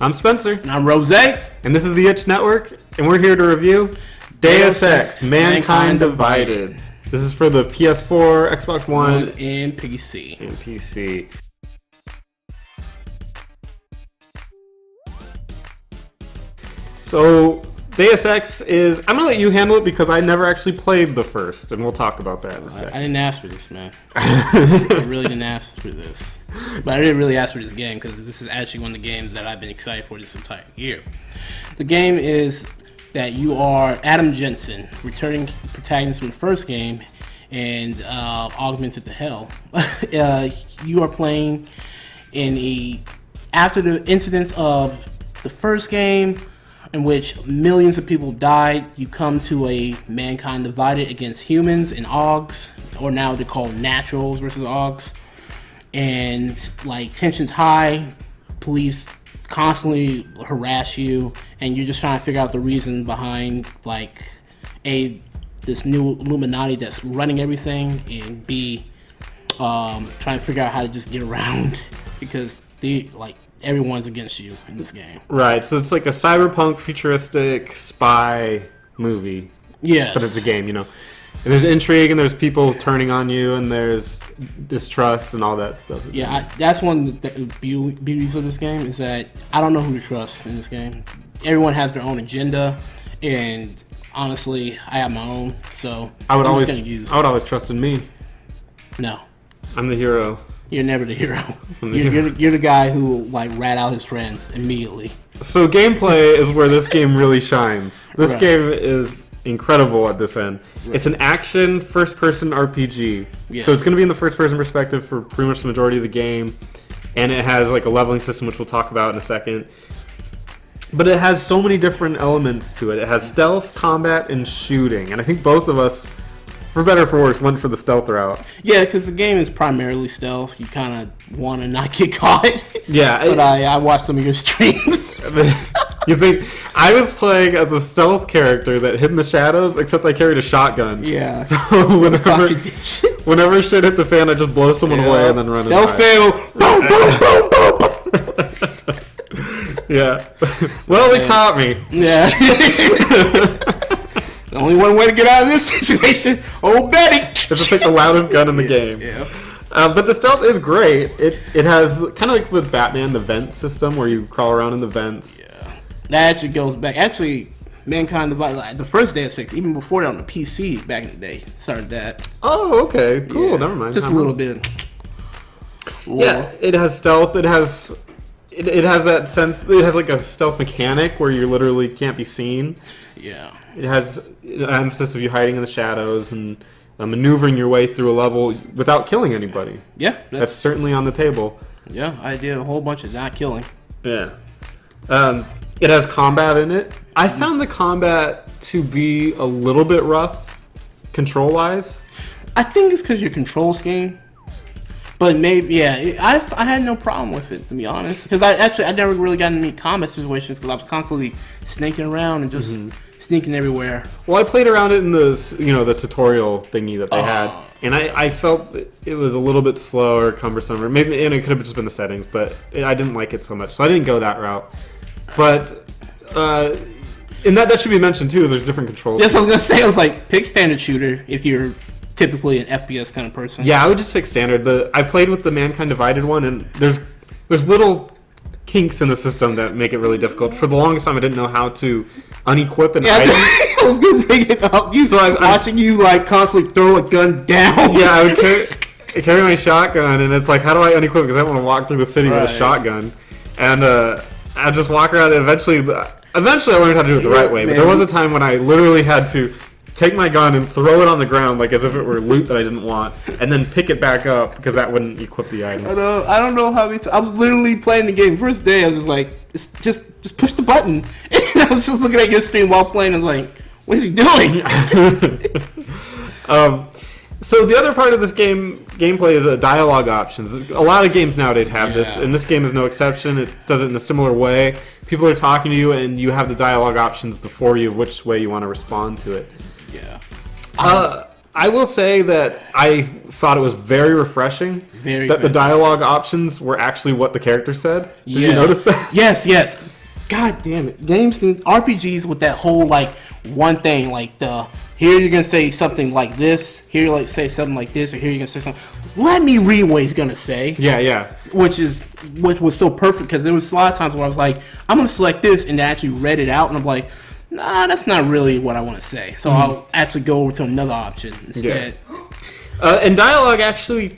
I'm Spencer. And I'm Rose. And this is the Itch Network, and we're here to review Deus Ex, Mankind Divided. This is for the PS4, Xbox One, and PC. So, Deus Ex is... I'm going to let you handle it because I never actually played the first, and we'll talk about that in a second. I didn't ask for this, man. I really didn't ask for this. But I didn't really ask for this game because this is actually one of the games that I've been excited for this entire year. The game is that you are Adam Jensen, returning protagonist from the first game, and augmented to hell. You are playing after the incidents of the first game, in which millions of people died. You come to a mankind divided against humans and Augs, or now they're called naturals versus Augs. And like tension's high, police constantly harass you, and you're just trying to figure out the reason behind like this new Illuminati that's running everything, and B, trying to figure out how to just get around because everyone's against you in this game. Right, so it's like a cyberpunk futuristic spy movie. Yes. But it's a game, you know. And there's intrigue, and there's people turning on you, and there's distrust and all that stuff. Yeah, that's one of the beauties of this game, is that I don't know who to trust in this game. Everyone has their own agenda, and honestly, I have my own, so I would always trust in me. No. I'm the hero. You're never the hero. You're the guy who will like rat out his friends immediately. So gameplay is where this game really shines. This game is incredible at this end. Right. It's an action first-person RPG. Yes. So it's going to be in the first-person perspective for pretty much the majority of the game, and it has like a leveling system, which we'll talk about in a second. But it has so many different elements to it. It has stealth, combat, and shooting, and I think both of us, for better or for worse, went for the stealth route. Yeah, because the game is primarily stealth. You kind of want to not get caught. Yeah. But I watched some of your streams. You think... I was playing as a stealth character that hid in the shadows, except I carried a shotgun. Yeah. So whenever shit hit the fan, I just blow someone away and then run stealth fail! Boom, boom, boom, boom! Yeah. Well, they caught me. Yeah. Only one way to get out of this situation, old Betty. Is to pick the loudest gun in the game. Yeah. But the stealth is great. It has kind of like with Batman, the vent system where you crawl around in the vents. Yeah. That actually goes back. Actually, Mankind Divided, like, the first Deus Ex, even before that on the PC back in the day, started that. Oh, okay, cool. Yeah. Never mind. Just a little bit. Yeah, it has stealth. It has that sense. It has like a stealth mechanic where you literally can't be seen. Yeah. It has an emphasis of you hiding in the shadows and maneuvering your way through a level without killing anybody. Yeah. That's certainly on the table. Yeah, I did a whole bunch of not killing. Yeah. It has combat in it. I found the combat to be a little bit rough, control-wise. I think it's because your control scheme. But maybe, yeah, I had no problem with it, to be honest. Because I never really got into any combat situations because I was constantly sneaking around and just sneaking everywhere. Well, I played around it in the tutorial thingy that they had, and I felt it was a little bit slow or cumbersome, or maybe, and it could have just been the settings, but I didn't like it so much, so I didn't go that route. But and that should be mentioned too, is there's different controls. Yes, I was gonna say, I was like, pick standard shooter if you're typically an FPS kind of person. Yeah, I would just pick standard. I played with the Mankind Divided one, and there's little kinks in the system that make it really difficult. For the longest time, I didn't know how to unequip an item. I was gonna bring it up. Watching you like constantly throw a gun down. Yeah, I would carry my shotgun, and it's like, how do I unequip it? Because I want to walk through the city with a shotgun, and I just walk around. And eventually, I learned how to do it the right way. But there was a time when I literally had to take my gun and throw it on the ground like as if it were loot that I didn't want, and then pick it back up because that wouldn't equip the item. I don't know how I was literally playing the game. First day, I was just like, just push the button. And I was just looking at your stream while playing and like, what is he doing? So the other part of this gameplay is dialogue options. A lot of games nowadays have this, and this game is no exception. It does it in a similar way. People are talking to you, and you have the dialogue options before you, which way you want to respond to it. Yeah. I will say that I thought it was very refreshing that the dialogue options were actually what the character said. Did you notice that? Yes. God damn it, RPGs with that whole like one thing, like here you're gonna say something like this, here like say something like this, or here you're gonna say something. Let me read what he's gonna say. Yeah. Which was so perfect because there was a lot of times where I was like, I'm gonna select this, and I actually read it out, and I'm like, nah, that's not really what I want to say. So I'll actually go over to another option instead. Yeah. And dialogue actually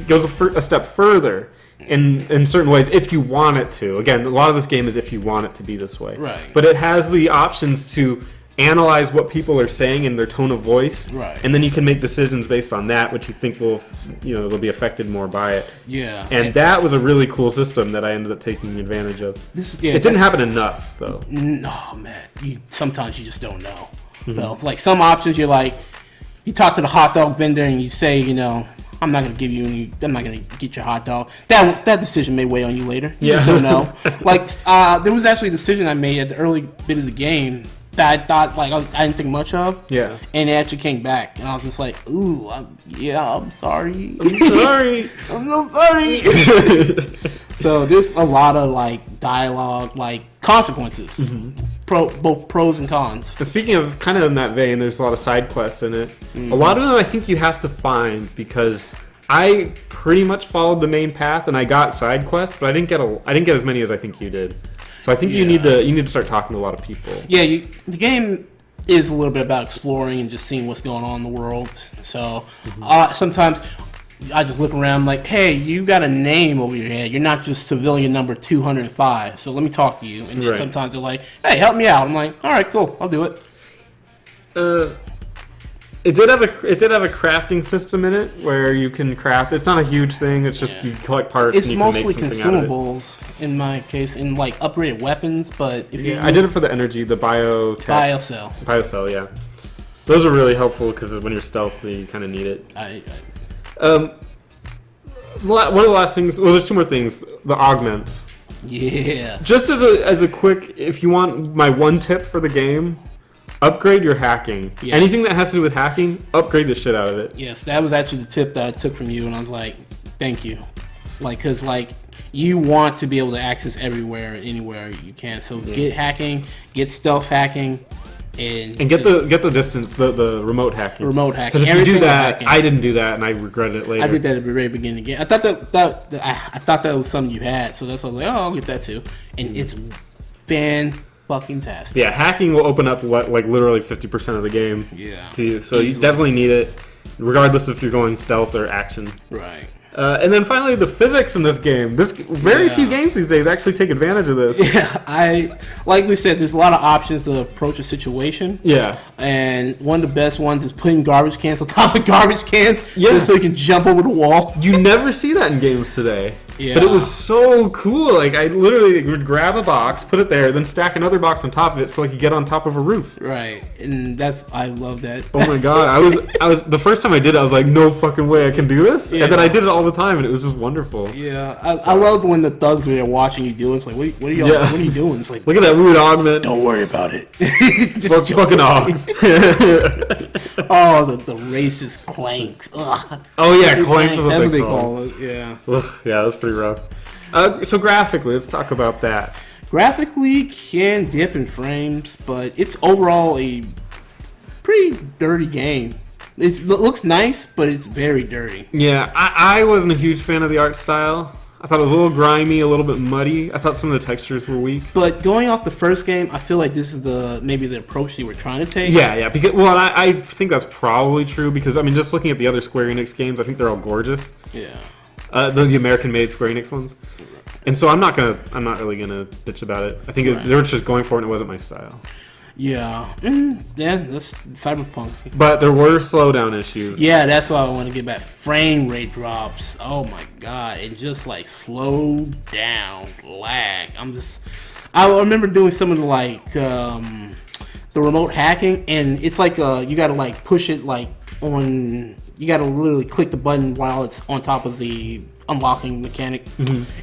goes a step further in certain ways if you want it to. Again, a lot of this game is if you want it to be this way. Right. But it has the options to analyze what people are saying in their tone of voice, right? And then you can make decisions based on that, which you think they'll be affected more by it. Yeah. And that was a really cool system that I ended up taking advantage of. It didn't happen enough though. No, man. Sometimes you just don't know. So, like some options, you're like, you talk to the hot dog vendor and you say, I'm not gonna I'm not gonna get your hot dog. That decision may weigh on you later. You just don't know. Like there was actually a decision I made at the early bit of the game that I thought I didn't think much of. Yeah. And it actually came back, and I was just like, ooh, I'm sorry. I'm sorry. I'm so sorry. So there's a lot of like dialogue, like consequences, both pros and cons. And speaking of kind of in that vein, there's a lot of side quests in it. A lot of them I think you have to find because I pretty much followed the main path and I got side quests, but I didn't get as many as I think you did. So I think you need to start talking to a lot of people. Yeah, the game is a little bit about exploring and just seeing what's going on in the world. So sometimes I just look around like, hey, you got a name over your head. You're not just civilian number 205. So let me talk to you. And then sometimes they're like, hey, help me out. I'm like, all right, cool, I'll do it. It did have a crafting system in it where you can craft. It's not a huge thing. It's just you collect parts. It's and you mostly can make something consumables out of it. In my case, in like upgraded weapons. But if I did it for the energy, the biocell, yeah. Those are really helpful because when you're stealthy, you kind of need it. One of the last things. Well, there's two more things. The augments. Yeah. Just as a quick, if you want my one tip for the game. Upgrade your hacking. Yes. Anything that has to do with hacking, upgrade the shit out of it. Yes, that was actually the tip that I took from you, and I was like, thank you. Because you want to be able to access everywhere and anywhere you can. So get hacking, get stealth hacking, and get the distance, the remote hacking. Because if you do that, I didn't do that, and I regretted it later. I did that at the very beginning again. I thought that was something you had, so that's why I was like, oh, I'll get that too. And it's fucking tastic. Yeah, hacking will open up literally 50% of the game. Yeah. To you. So you definitely need it, regardless if you're going stealth or action. Right. And then finally, the physics in this game. Very few games these days actually take advantage of this. Yeah, like we said, there's a lot of options to approach a situation. Yeah. And one of the best ones is putting garbage cans on top of garbage cans just so you can jump over the wall. You never see that in games today. Yeah. But it was so cool. Like, I literally would grab a box, put it there, then stack another box on top of it so I could get on top of a roof. Right. And I love that. Oh my god. I was the first time I did it, I was like, no fucking way I can do this. Yeah. And then I did it all the time and it was just wonderful. Yeah. I loved when the thugs were there watching you do it. It's like, what are you doing? It's like, look at that weird augment. Don't worry about it. Just fucking hogs. Oh, the racist clanks. Ugh. Oh yeah, clanks is that's what they call it. Yeah. Ugh, yeah, that's pretty rough. So graphically, let's talk about that. Graphically, can dip in frames, but it's overall a pretty dirty game. It looks nice, but it's very dirty. Yeah, I wasn't a huge fan of the art style. I thought it was a little grimy, a little bit muddy. I thought some of the textures were weak. But going off the first game, I feel like this is maybe the approach they were trying to take. Yeah. Because I think that's probably true because just looking at the other Square Enix games, I think they're all gorgeous. Yeah. The American-made Square Enix ones. And so I'm not really gonna bitch about it. I think they were just going for it and it wasn't my style. Yeah. That's Cyberpunk. But there were slowdown issues. Yeah, that's why I want to get back. Frame rate drops. Oh my god. It just slow down, lag. I remember doing some of the the remote hacking, and it's you gotta push it on. You gotta literally click the button while it's on top of the unlocking mechanic,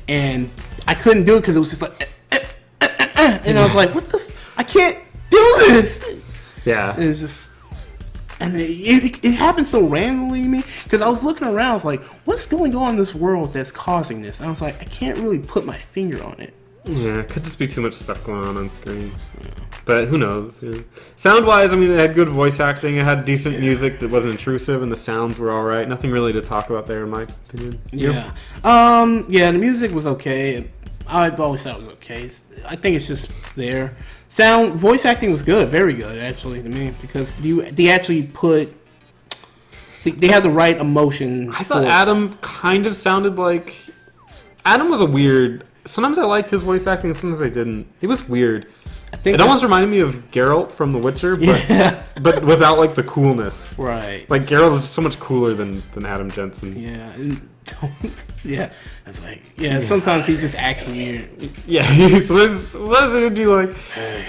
and I couldn't do it because it was just and I was like, what the I can't do this. Yeah. And it's just, and it happened so randomly to me because I was looking around, I was like, what's going on in this world that's causing this? And I was like, I can't really put my finger on it. Yeah, it could just be too much stuff going on screen. Yeah. But who knows? Yeah. Sound-wise, I mean, it had good voice acting. It had decent music that wasn't intrusive, and the sounds were all right. Nothing really to talk about there, in my opinion. Yeah. The music was okay. I always thought it was okay. I think it's just there. Voice acting was good, very good, actually, to me, because they actually put... They had the right emotion. I thought Adam kind of sounded like... Adam was a weird... Sometimes I liked his voice acting, sometimes I didn't. It was weird. It almost reminded me of Geralt from The Witcher, but without like the coolness. Right. Like Geralt is so much cooler than Adam Jensen. Yeah. It's like sometimes he just acts weird. Yeah. Sometimes it would be like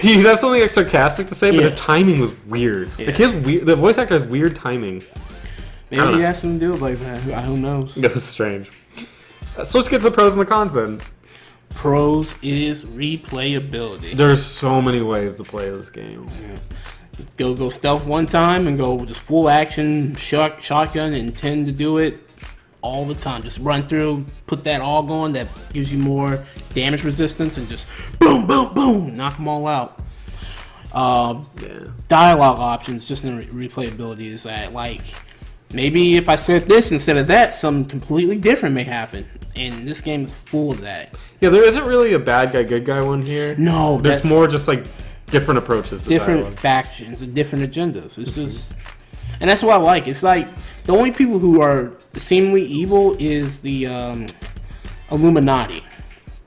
he'd have something like sarcastic to say, but his timing was weird. Yeah. Like the voice actor has weird timing. Maybe he asked him to do it like that. Who knows? It was strange. So let's get to the pros and the cons then. Pros is replayability. There's so many ways to play this game. Yeah. Go stealth one time and go just full action shotgun and intend to do it all the time. Just run through, put that AUG on that gives you more damage resistance, and just boom, boom, boom, knock them all out. Dialogue options just in replayability is that like maybe if I said this instead of that, something completely different may happen. And this game is full of that. Yeah, there isn't really a bad guy, good guy one here. No. There's more just like different approaches to different dialogue. Factions and different agendas. It's just... And that's what I like. It's like the only people who are seemingly evil is the Illuminati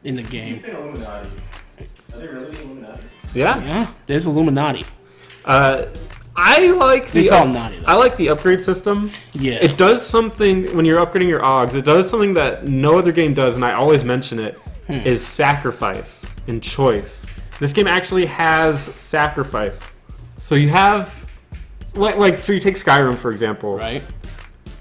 in the game. You say Illuminati. Are they really the Illuminati? Yeah. Yeah, there's Illuminati. I like I like the upgrade system. Yeah. It does something when you're upgrading your AUGs. It does something that no other game does, and I always mention it, is sacrifice and choice. This game actually has sacrifice. So you have so you take Skyrim for example. Right.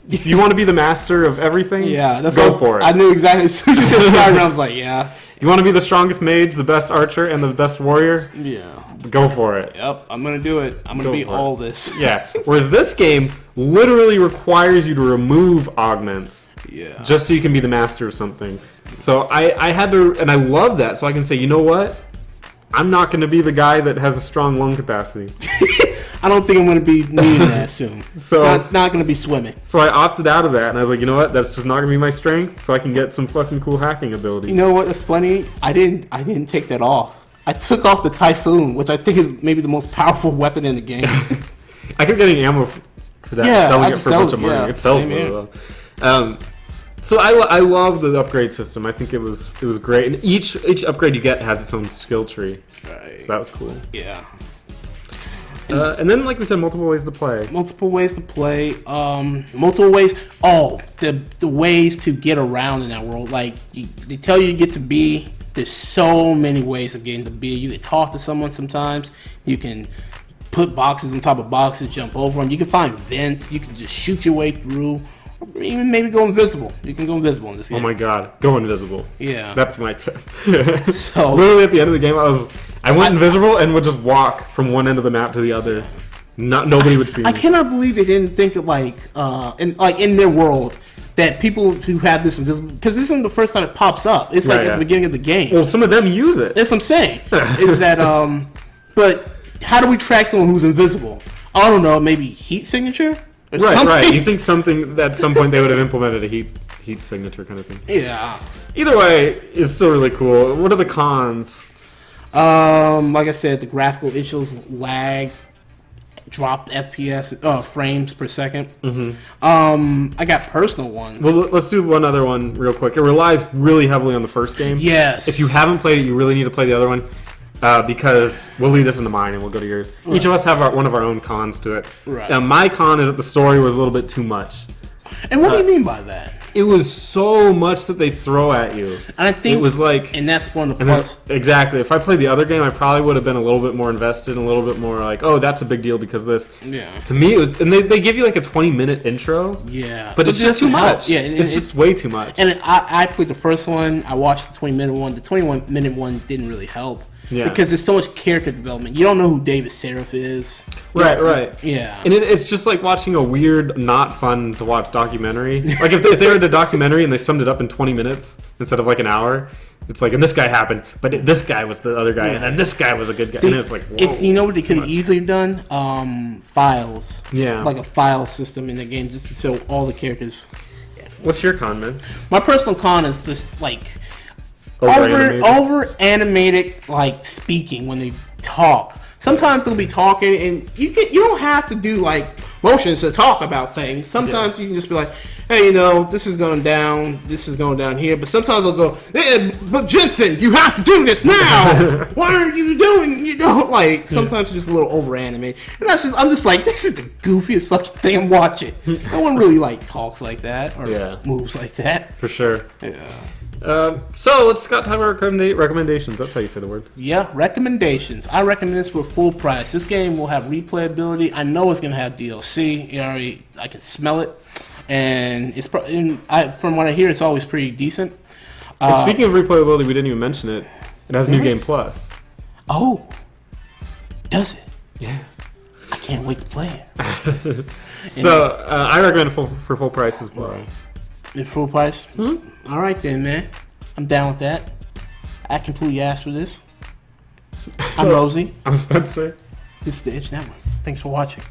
If you want to be the master of everything, go for it. I knew exactly as soon as you said Skyrim, I was like, yeah. You want to be the strongest mage, the best archer, and the best warrior? Yeah. Go for it. Yep, I'm going to do it. I'm going to be all this. Yeah. Whereas this game literally requires you to remove augments. Yeah. Just so you can be the master of something. So I had to, and I love that. So I can say, you know what? I'm not going to be the guy that has a strong lung capacity. I don't think I'm going to be needing that soon. So not going to be swimming. So I opted out of that, and I was like, you know what? That's just not going to be my strength. So I can get some fucking cool hacking ability. You know what? That's funny. I didn't take that off. I took off the Typhoon, which I think is maybe the most powerful weapon in the game. I kept getting ammo for that, selling it for a bunch of money. It sells really well. So I love the upgrade system. I think it was great, and each upgrade you get has its own skill tree. Right. So that was cool. Yeah. And then, like we said, multiple ways to play. Multiple ways to play. Multiple ways. Oh, the ways to get around in that world. Like they tell you get to B. There's so many ways of getting to B. You can talk to someone sometimes. You can put boxes on top of boxes, jump over them. You can find vents. You can just shoot your way through. Or even maybe go invisible. You can go invisible in this game. Oh my god, go invisible. Yeah. That's my tip. So literally at the end of the game, I went invisible and would just walk from one end of the map to the other. Nobody would see me. I cannot believe they didn't think of in their world that people who have this invisible, because this isn't the first time it pops up. It's at the beginning of the game. Well, some of them use it. That's what I'm saying. Is that but how do we track someone who's invisible? I don't know. Maybe heat signature. Or something? Right. You think something at some point they would have implemented a heat signature kind of thing. Yeah. Either way, it's still really cool. What are the cons? Like I said, the graphical issues, lag, dropped FPS frames per second. Mm-hmm. I got personal ones. Well, let's do one other one real quick. It relies really heavily on the first game. Yes. If you haven't played it, you really need to play the other one. Because we'll leave this into mine and we'll go to yours. Right. Each of us have one of our own cons to it. Right. My con is that the story was a little bit too much. And what do you mean by that? It was so much that they throw at you. And I think it was like, and that's one of the parts. Exactly. If I played the other game, I probably would have been a little bit more invested and a little bit more like, oh, that's a big deal because of this. Yeah. To me, it was, and they give you like a 20-minute intro. Yeah. But it's just too much. Yeah. It's just way too much. And I played the first one. I watched the 20-minute one. The 21-minute one didn't really help. Yeah. Because there's so much character development. You don't know who David Seraph is. Right. Yeah. And it's just like watching a weird, not fun to watch documentary. Like if they were in a documentary and they summed it up in 20 minutes instead of like an hour, It's like, and this guy happened, but this guy was the other guy, and then this guy was a good guy. And it's like, whoa, you know what they could have easily done? Files. Yeah. Like a file system in the game just to show all the characters. What's your con, man? My personal con is just like Over-animated. over animated like speaking when they talk. Sometimes they'll be talking and you don't have to do like motions to talk about things. Sometimes you can just be like, hey, this is going down here. But sometimes they'll go, but Jensen, you have to do this now. Why aren't you doing? Sometimes it's just a little over animated. And I'm just like, this is the goofiest fucking thing I'm watching. No one really like talks like that or moves like that. For sure. Yeah. So let's talk about recommendations. That's how you say the word. Yeah, recommendations. I recommend this for full price. This game will have replayability. I know it's gonna have DLC. I can smell it, and from what I hear, it's always pretty decent. And speaking of replayability, we didn't even mention it. It has New Game Plus. Oh, does it? Yeah. I can't wait to play it. So I recommend it for full price as well. In full price? All right then, man. I'm down with that. I completely asked for this. I'm Rosie. I'm Spencer. This is the Itch Network. Thanks for watching.